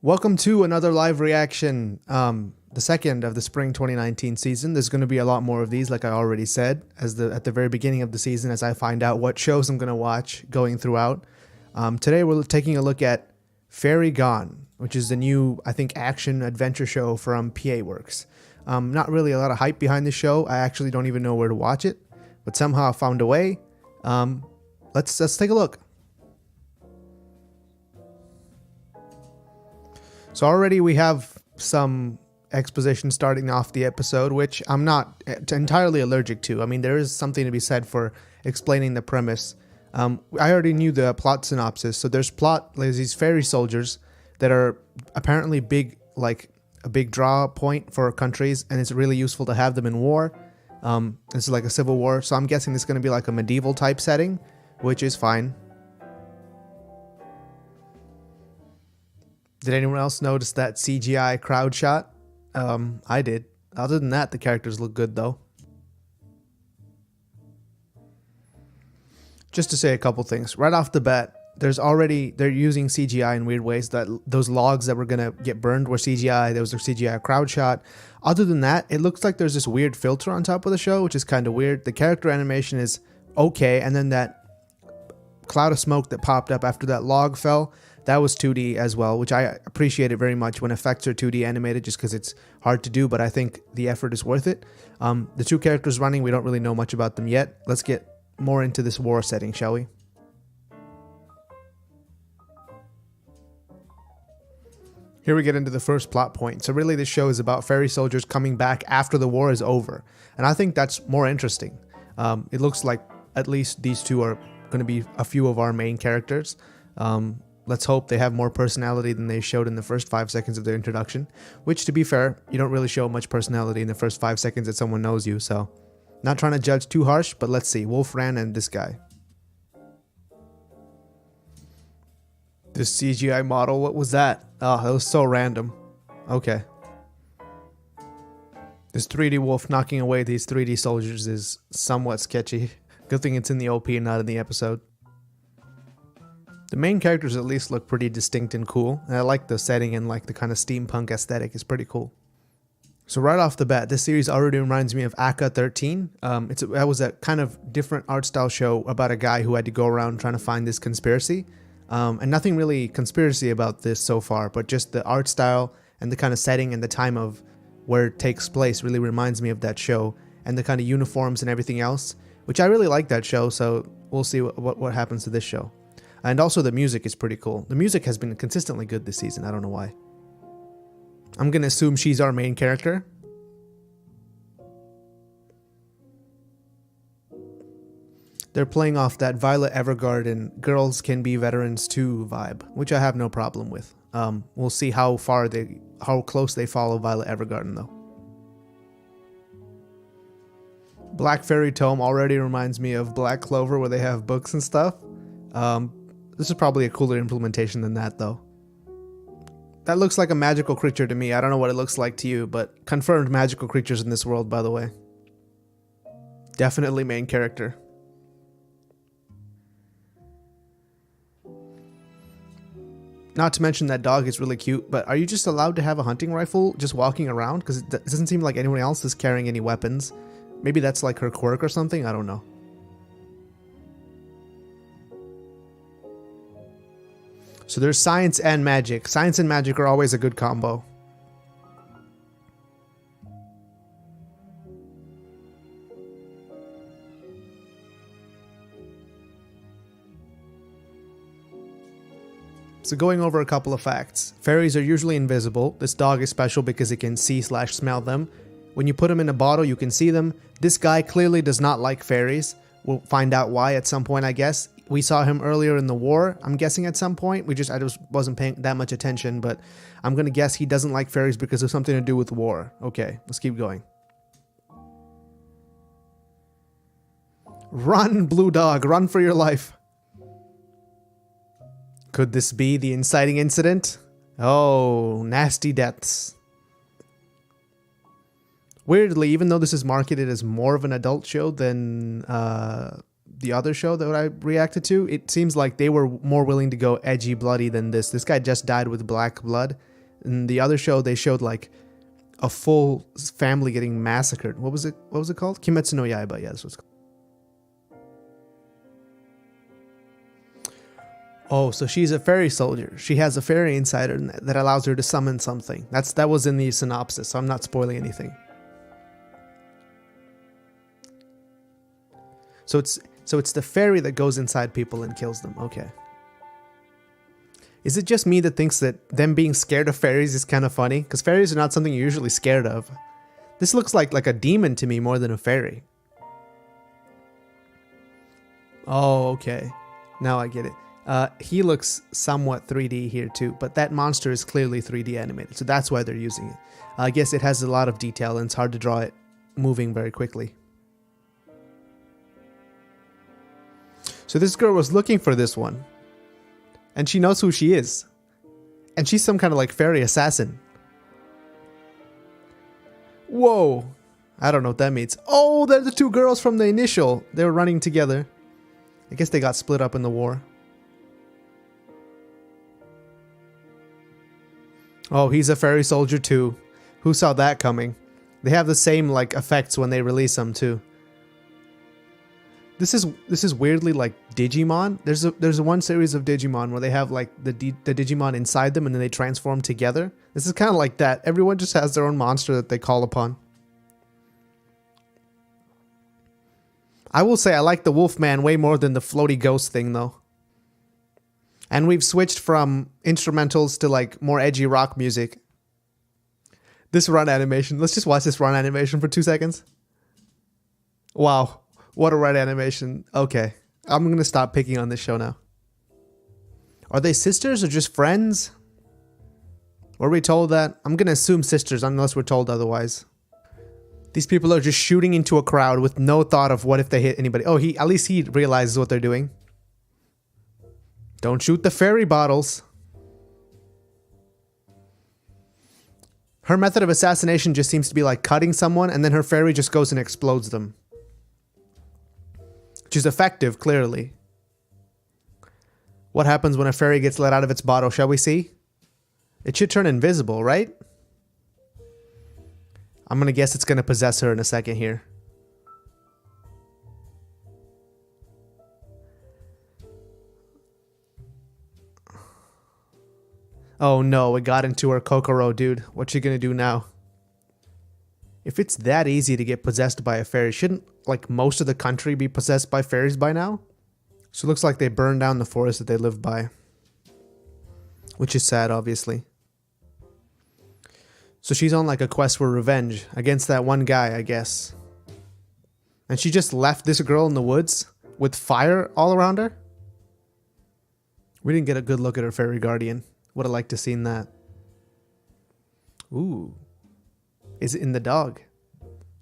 Welcome to another live reaction, the second of the spring 2019 season. There's going to be a lot more of these, like I already said, at the very beginning of the season, as I find out what shows I'm going to watch going throughout. Today we're taking a look at Fairy Gone, which is the new, I think, action adventure show from PA Works. Not really a lot of hype behind the show. I actually don't even know where to watch it, but somehow I found a way. Let's take a look. So already we have some exposition starting off the episode, which I'm not entirely allergic to. I mean, there is something to be said for explaining the premise. I already knew the plot synopsis. So there's these fairy soldiers that are apparently big, like a big draw point for countries, and it's really useful to have them in war. This is like a civil war, so I'm guessing this is going to be like a medieval type setting, which is fine. Did anyone else notice that CGI crowd shot? I did. Other than that, the characters look good though. Just to say a couple things. Right off the bat, they're using CGI in weird ways. That those logs that were gonna get burned were CGI. There was a CGI crowd shot. Other than that, it looks like there's this weird filter on top of the show, which is kind of weird. The character animation is okay, and then that cloud of smoke that popped up after that log fell, that was 2D as well, which I appreciate it very much when effects are 2D animated, just because it's hard to do, but I think the effort is worth it. The two characters running, we don't really know much about them yet. Let's get more into this war setting, shall we? Here we get into the first plot point. So really this show is about fairy soldiers coming back after the war is over. And I think that's more interesting. It looks like at least these two are going to be a few of our main characters. Let's hope they have more personality than they showed in the first 5 seconds of their introduction, which, to be fair, you don't really show much personality in the first 5 seconds that someone knows you, so not trying to judge too harsh, but let's see. Wolfran and this guy. This CGI model, what was that? Oh, that was so random. Okay. This 3D wolf knocking away these 3D soldiers is somewhat sketchy. Good thing it's in the OP and not in the episode. The main characters at least look pretty distinct and cool, and I like the setting and like the kind of steampunk aesthetic. It's pretty cool. So right off the bat, this series already reminds me of Aka 13. That was a kind of different art style show about a guy who had to go around trying to find this conspiracy. And nothing really conspiracy about this so far, but just the art style and the kind of setting and the time of where it takes place really reminds me of that show, and the kind of uniforms and everything else, which I really like that show, so we'll see what happens to this show. And also the music is pretty cool. The music has been consistently good this season. I don't know why. I'm going to assume she's our main character. They're playing off that Violet Evergarden Girls Can Be Veterans too vibe, which I have no problem with. We'll see how close they follow Violet Evergarden though. Black Fairy Tome already reminds me of Black Clover, where they have books and stuff. This is probably a cooler implementation than that, though. That looks like a magical creature to me. I don't know what it looks like to you, but confirmed magical creatures in this world, by the way. Definitely main character. Not to mention that dog is really cute, but are you just allowed to have a hunting rifle just walking around? Because it doesn't seem like anyone else is carrying any weapons. Maybe that's like her quirk or something? I don't know. So there's science and magic. Science and magic are always a good combo. So going over a couple of facts. Fairies are usually invisible. This dog is special because it can see/smell them. When you put them in a bottle, you can see them. This guy clearly does not like fairies. We'll find out why at some point, I guess. We saw him earlier in the war, I'm guessing at some point. I just wasn't paying that much attention, but I'm going to guess he doesn't like fairies because of something to do with war. Okay, let's keep going. Run, blue dog, run for your life. Could this be the inciting incident? Oh, nasty deaths. Weirdly, even though this is marketed as more of an adult show than the other show that I reacted to, it seems like they were more willing to go edgy, bloody than this. This guy just died with black blood. In the other show, they showed like a full family getting massacred. What was it? What was it called? Kimetsu no Yaiba. Yeah, that's what it's called. Oh, so she's a fairy soldier. She has a fairy inside her that allows her to summon something. That was in the synopsis, so I'm not spoiling anything. So it's the fairy that goes inside people and kills them. Okay. Is it just me that thinks that them being scared of fairies is kind of funny? Because fairies are not something you're usually scared of. This looks like a demon to me more than a fairy. Oh, okay. Now I get it. He looks somewhat 3D here too, but that monster is clearly 3D animated, so that's why they're using it. I guess it has a lot of detail and it's hard to draw it moving very quickly. So this girl was looking for this one, and she knows who she is, and she's some kind of like fairy assassin. Whoa, I don't know what that means. Oh, they're the two girls from the initial. They were running together. I guess they got split up in the war. Oh, he's a fairy soldier too. Who saw that coming? They have the same like effects when they release them too. This is weirdly like Digimon. There's one series of Digimon where they have like the Digimon inside them and then they transform together. This is kind of like that. Everyone just has their own monster that they call upon. I will say I like the Wolfman way more than the floaty ghost thing though. And we've switched from instrumentals to like more edgy rock music. This run animation. Let's just watch this run animation for 2 seconds. Wow. What a run animation. Okay. I'm going to stop picking on this show now. Are they sisters or just friends? Were we told that? I'm going to assume sisters unless we're told otherwise. These people are just shooting into a crowd with no thought of what if they hit anybody. Oh, at least he realizes what they're doing. Don't shoot the fairy bottles. Her method of assassination just seems to be like cutting someone and then her fairy just goes and explodes them. Which is effective, clearly. What happens when a fairy gets let out of its bottle, shall we see? It should turn invisible, right? I'm gonna guess it's gonna possess her in a second here. Oh no, it got into her Kokoro, dude. What you gonna do now? If it's that easy to get possessed by a fairy, shouldn't like most of the country be possessed by fairies by now? So it looks like they burned down the forest that they lived by. Which is sad, obviously. So she's on like a quest for revenge against that one guy, I guess. And she just left this girl in the woods with fire all around her? We didn't get a good look at her fairy guardian. Would have liked to seen that. Ooh. Is it in the dog?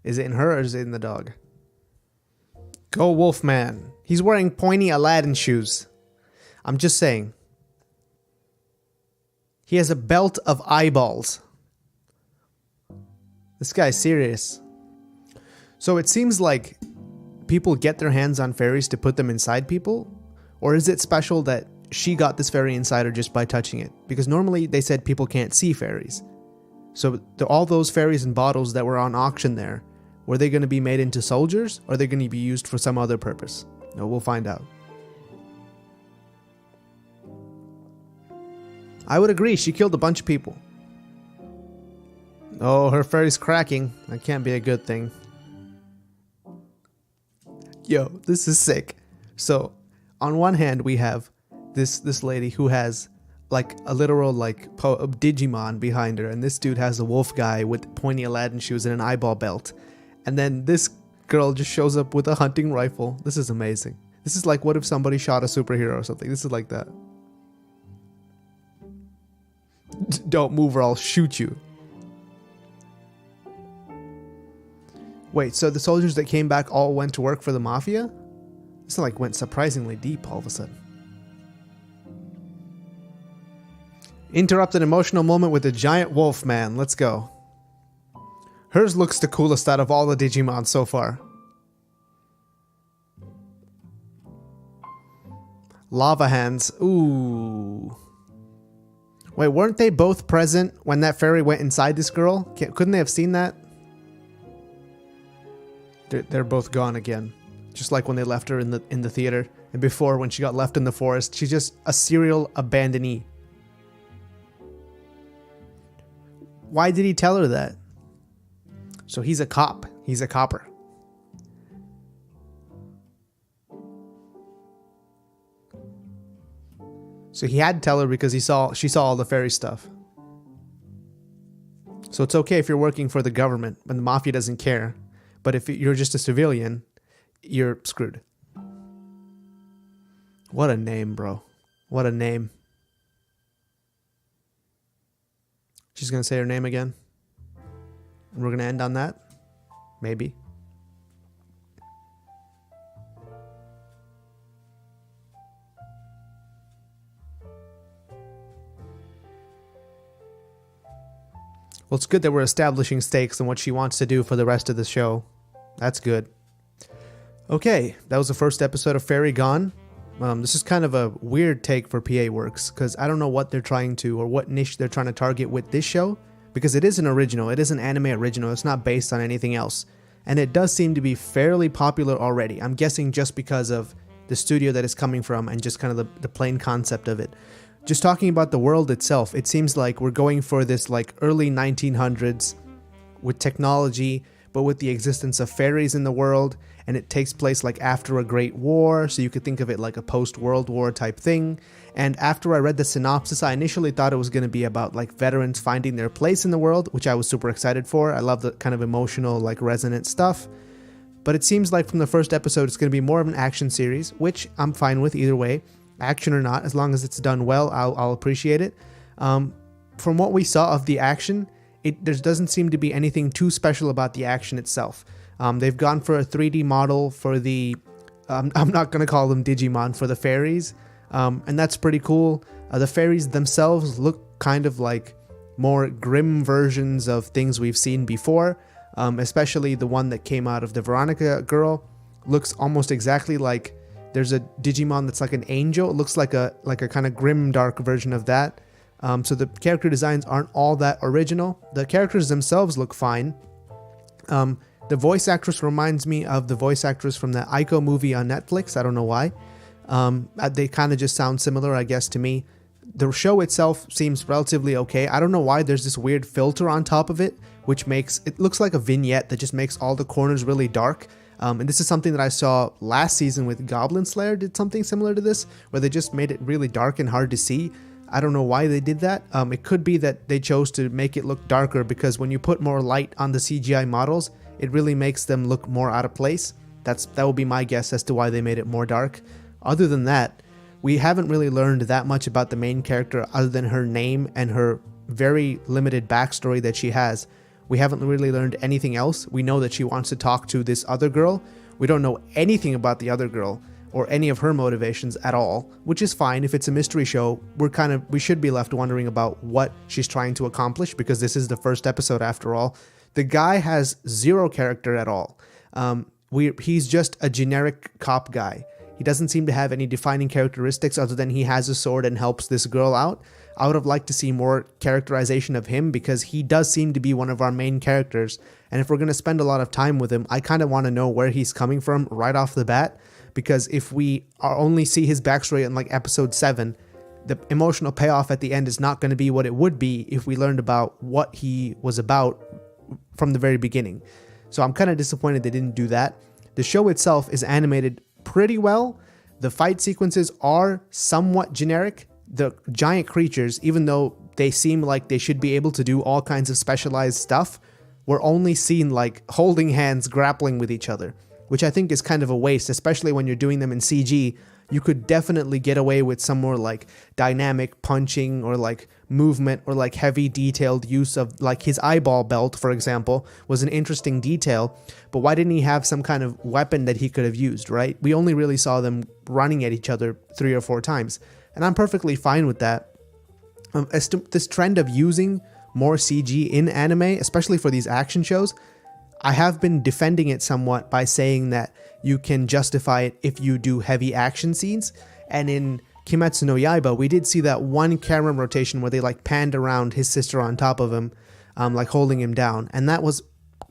Is it in her or is it in the dog? Go Wolfman. He's wearing pointy Aladdin shoes. I'm just saying. He has a belt of eyeballs. This guy's serious. So it seems like people get their hands on fairies to put them inside people? Or is it special that she got this fairy inside her just by touching it? Because normally they said people can't see fairies. So all those fairies and bottles that were on auction there, were they going to be made into soldiers or are they going to be used for some other purpose? No, we'll find out. I would agree, she killed a bunch of people. Oh, her fairy's cracking. That can't be a good thing. Yo, this is sick. So, on one hand we have this lady who has like a literal like a Digimon behind her, and this dude has a wolf guy with pointy Aladdin shoes and an eyeball belt, and then this girl just shows up with a hunting rifle. This is amazing. This is like what if somebody shot a superhero or something. This is like that. Don't move or I'll shoot you. Wait, so the soldiers that came back all went to work for the mafia? This like went surprisingly deep all of a sudden. Interrupt an emotional moment with a giant wolf man. Let's go. Hers looks the coolest out of all the Digimon so far. Lava hands. Ooh. Wait, weren't they both present when that fairy went inside this girl? Couldn't they have seen that? They're both gone again. Just like when they left her in the theater. And before, when she got left in the forest. She's just a serial abandonee. Why did he tell her that? So he's a cop. He's a copper. So he had to tell her because she saw all the fairy stuff. So it's okay if you're working for the government and the mafia doesn't care. But if you're just a civilian, you're screwed. What a name, bro. What a name. She's going to say her name again. And we're going to end on that. Maybe. Well, it's good that we're establishing stakes and what she wants to do for the rest of the show. That's good. Okay, that was the first episode of Fairy Gone. This is kind of a weird take for PA Works, because I don't know what they're trying to, or what niche they're trying to target with this show, because it is an original. It is an anime original. It's not based on anything else. And it does seem to be fairly popular already. I'm guessing just because of the studio that it's coming from and just kind of the plain concept of it. Just talking about the world itself, it seems like we're going for this like early 1900s with technology, but with the existence of fairies in the world, and it takes place like after a great war, so you could think of it like a post-World War type thing. And after I read the synopsis, I initially thought it was going to be about like veterans finding their place in the world, which I was super excited for. I love the kind of emotional, like resonant stuff. But it seems like from the first episode, it's going to be more of an action series, which I'm fine with either way. Action or not, as long as it's done well, I'll appreciate it. From what we saw of the action, there doesn't seem to be anything too special about the action itself. They've gone for a 3D model for the, I'm not going to call them Digimon, for the fairies, and that's pretty cool. The fairies themselves look kind of like more grim versions of things we've seen before, especially the one that came out of the Veronica girl. Looks almost exactly like, there's a Digimon that's like an angel. It looks like a kind of grim, dark version of that. So the character designs aren't all that original. The characters themselves look fine. The voice actress reminds me of the voice actress from the Aiko movie on Netflix. I don't know why. They kind of just sound similar, I guess, to me. The show itself seems relatively okay. I don't know why there's this weird filter on top of it, which makes it looks like a vignette that just makes all the corners really dark. And this is something that I saw last season with Goblin Slayer did something similar to this, where they just made it really dark and hard to see. I don't know why they did that. It could be that they chose to make it look darker because when you put more light on the CGI models, it really makes them look more out of place. That would be my guess as to why they made it more dark. Other than that, we haven't really learned that much about the main character other than her name and her very limited backstory that she has. We haven't really learned anything else. We know that she wants to talk to this other girl. We don't know anything about the other girl or any of her motivations at all, which is fine. If it's a mystery show, we should be left wondering about what she's trying to accomplish, because this is the first episode after all. The guy has zero character at all. He's just a generic cop guy. He doesn't seem to have any defining characteristics other than he has a sword and helps this girl out. I would have liked to see more characterization of him, because he does seem to be one of our main characters. And if we're going to spend a lot of time with him, I kind of want to know where he's coming from right off the bat. Because if we only see his backstory in like episode 7, the emotional payoff at the end is not going to be what it would be if we learned about what he was about from the very beginning. So I'm kind of disappointed they didn't do that. The show itself is animated pretty well. The fight sequences are somewhat generic. The giant creatures, even though they seem like they should be able to do all kinds of specialized stuff, were only seen like holding hands, grappling with each other, which I think is kind of a waste, especially when you're doing them in CG. You could definitely get away with some more like dynamic punching or like movement or like heavy detailed use of like his eyeball belt, for example, was an interesting detail. But why didn't he have some kind of weapon that he could have used, right? We only really saw them running at each other 3 or 4 times. And I'm perfectly fine with that. As to this trend of using more CG in anime, especially for these action shows, I have been defending it somewhat by saying that you can justify it if you do heavy action scenes. And in Kimetsu no Yaiba, we did see that one camera rotation where they like panned around his sister on top of him, like holding him down. And that was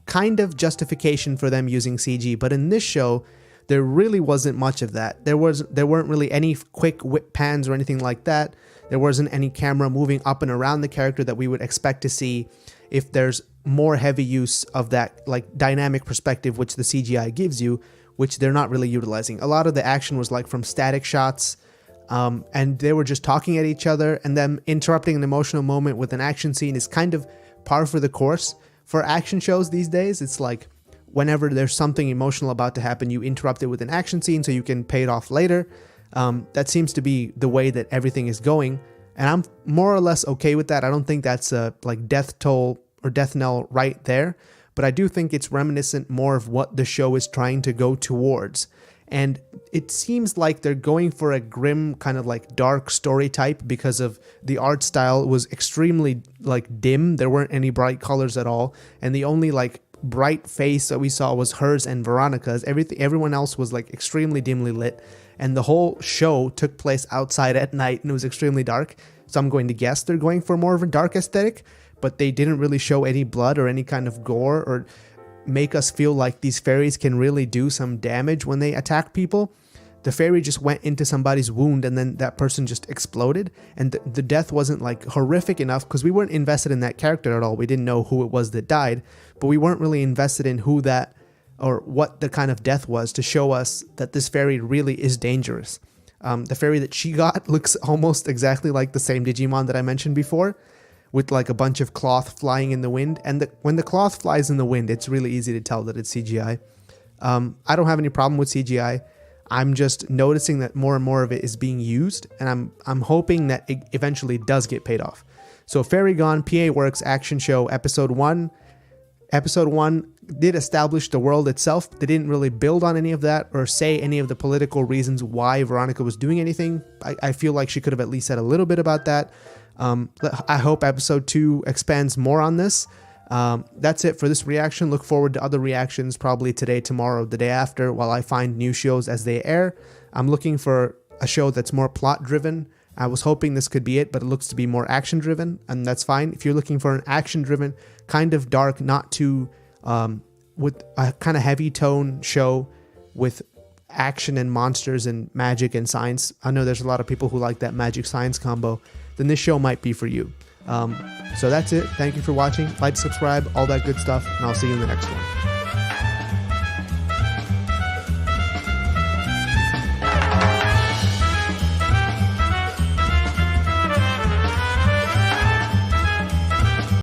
kind of justification for them using CG. But in this show, there really wasn't much of that. There weren't really any quick whip pans or anything like that. There wasn't any camera moving up and around the character that we would expect to see if there's more heavy use of that like dynamic perspective which the CGI gives you, which they're not really utilizing. A lot of the action was like from static shots, and they were just talking at each other, and them interrupting an emotional moment with an action scene is kind of par for the course for action shows these days. It's like whenever there's something emotional about to happen, you interrupt it with an action scene so you can pay it off later. That seems to be the way that everything is going, and I'm more or less okay with that. I don't think that's a like death toll or death knell right there, but I do think it's reminiscent more of what the show is trying to go towards. And it seems like they're going for a grim kind of like dark story type because of the art style was extremely like dim. There weren't any bright colors at all, and the only like bright face that we saw was hers and Veronica's. Everyone else was like extremely dimly lit, and the whole show took place outside at night and it was extremely dark. So I'm going to guess they're going for more of a dark aesthetic, but they didn't really show any blood or any kind of gore or make us feel like these fairies can really do some damage when they attack people. The fairy just went into somebody's wound and then that person just exploded, and the death wasn't like horrific enough because we weren't invested in that character at all. We didn't know who it was that died, but we weren't really invested in who that or what the kind of death was to show us that this fairy really is dangerous. The fairy that she got looks almost exactly like the same Digimon that I mentioned before, with like a bunch of cloth flying in the wind. And when the cloth flies in the wind, it's really easy to tell that it's CGI. I don't have any problem with CGI. I'm just noticing that more and more of it is being used, and I'm hoping that it eventually does get paid off. So Fairy Gone, PA Works Action Show Episode 1. Episode 1 did establish the world itself. They didn't really build on any of that or say any of the political reasons why Veronica was doing anything. I feel like she could have at least said a little bit about that. I hope episode 2 expands more on this. That's it for this reaction. Look forward to other reactions probably today, tomorrow, the day after, while I find new shows as they air. I'm looking for a show that's more plot driven. I was hoping this could be it, but it looks to be more action driven, and that's fine. If you're looking for an action driven, kind of dark, not too with a kind of heavy tone show with action and monsters and magic and science, I know there's a lot of people who like that magic science combo, then this show might be for you. So that's it. Thank you for watching. Like, subscribe, all that good stuff, and I'll see you in the next one.